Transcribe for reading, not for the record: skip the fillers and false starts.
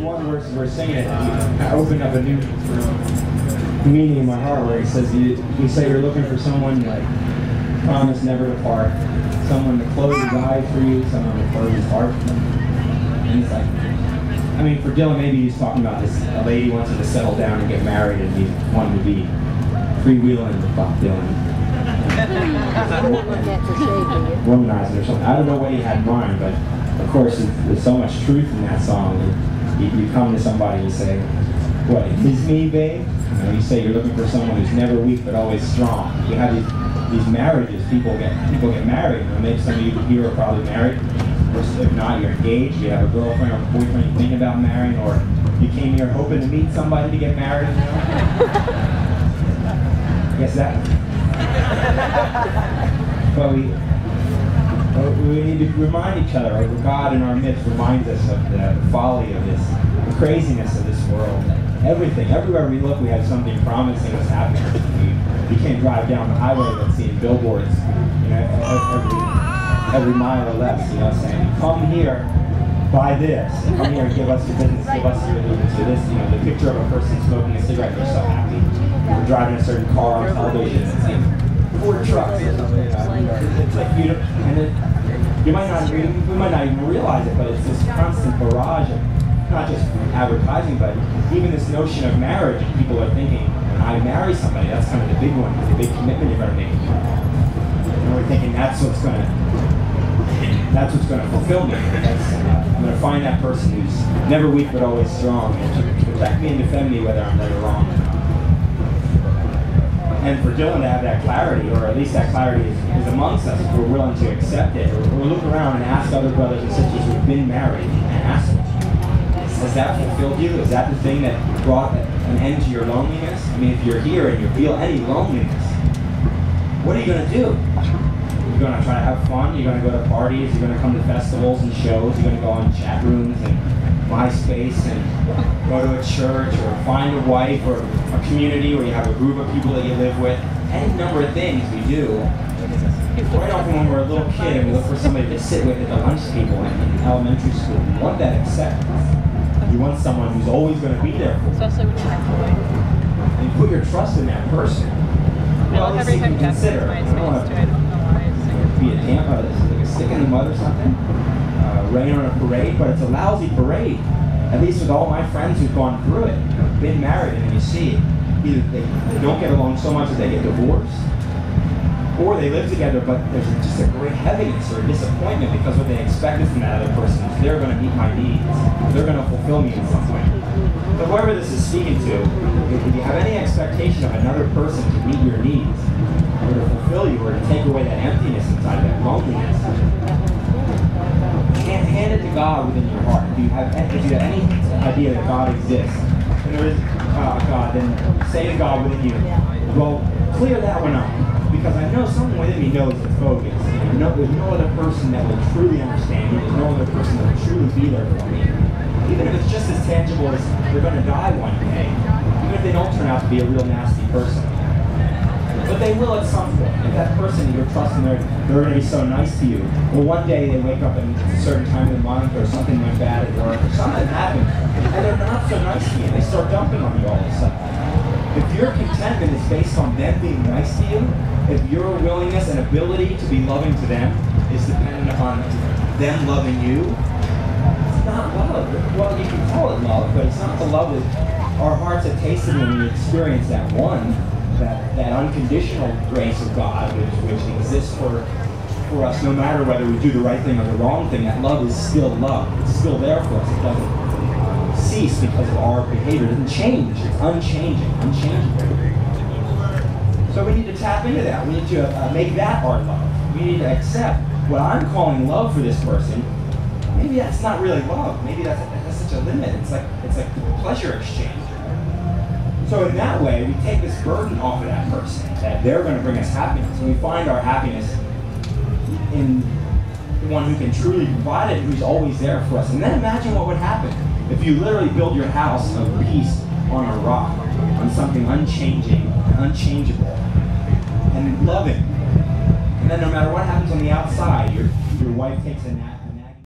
one verse we're singing it, I opened up a new meaning in my heart where he says, you say you're looking for someone like promise never to part, someone to close his eyes for you, someone to close his heart. And it's like, I mean, for Dylan, maybe he's talking about this, a lady wants him to settle down and get married, and he wanted to be freewheeling with Bob Dylan. Womanizing or something. I don't know what he had in mind, but of course there's so much truth in that song. You come to somebody and you say, what, is me, babe? You say you're looking for someone who's never weak but always strong. You have these marriages, people get married. Maybe some of you here are probably married. Or if not, you're engaged, you have a girlfriend or a boyfriend you think about marrying, or you came here hoping to meet somebody to get married. I guess that. But we need to remind each other, right? God in our midst reminds us of the folly of this, the craziness of this world. Everything, everywhere we look, we have something promising us happiness. We can't drive down the highway without seeing billboards, every mile or less, saying, come here, buy this, come here and give us your business, give us your allegiance to this. The picture of a person smoking a cigarette, they're so happy. We're driving a certain car on television, it's like 4 trucks or something. It's like we might not even realize it, but it's this constant barrage of not just advertising, but even this notion of marriage. People are thinking, when I marry somebody, that's kind of the big one, the big commitment you're going to make. And we're thinking that's what's going to fulfill me. I'm going to find that person who's never weak but always strong, and to protect me and defend me whether I'm right or wrong. And for Dylan to have that clarity, or at least that clarity is amongst us, if we're willing to accept it, or look around and ask other brothers and sisters who've been married and ask them, has that fulfilled you? Is that the thing that brought an end to your loneliness? I mean, if you're here and you feel any loneliness, what are you going to do? You're going to try to have fun, you're going to go to parties, you're going to come to festivals and shows, you're going to go on chat rooms and MySpace and go to a church, or find a wife, or a community where you have a group of people that you live with. Any number of things we do. Right often when we're a little kid and we look for somebody to sit with at the lunch table in elementary school, we want that acceptance. You want someone who's always going to be there for you. Especially when you're employed. And you put your trust in that person. Well, every time Jeff uses MySpace too, I don't know why. Be a Tampa, like a stick in the mud or something. Rain on a parade, but it's a lousy parade. At least with all my friends who've gone through it, been married, and you see, either they don't get along so much that they get divorced, or they live together, but there's just a great heaviness or a disappointment because what they expected from that other person is they're going to meet my needs, they're going to fulfill me in some way. So whoever this is speaking to, if you have any expectation of another person to meet your needs, or to fulfill you, or to take away that emptiness inside, that loneliness, hand it to God within your heart. If you have any idea that God exists, and there is God, then say to God within you, well, clear that one up. Because I know someone within me knows it's bogus. There's no other person that will truly understand me. There's no other person that will truly be there for me. Even if it's just as tangible as they're going to die one day. Even if they don't turn out to be a real nasty person. But they will at some point. If that person that you're trusting, they're going to be so nice to you. Well, one day they wake up at a certain time of the month, or something went bad at work, or something happened, and they're not so nice to you. They start dumping on you all of a sudden. If your contentment is based on them being nice to you, if your willingness and ability to be loving to them is dependent upon them loving you, it's not love. Well, you can call it love, but it's not the love that our hearts have tasted when we experience that one, that unconditional grace of God, which exists for us no matter whether we do the right thing or the wrong thing. That love is still love. It's still there for us. It doesn't cease because of our behavior. It doesn't change. It's unchanging, unchangeable. So we need to tap into that. We need to make that our love. We need to accept what I'm calling love for this person. Maybe that's not really love. Maybe that's such a limit. It's like pleasure exchange. So in that way, we take this burden off of that person, that they're going to bring us happiness. And we find our happiness in the one who can truly provide it, who's always there for us. And then imagine what would happen if you literally build your house of peace on a rock, on something unchanging, unchangeable, and loving. And then no matter what happens on the outside, your wife takes a nap.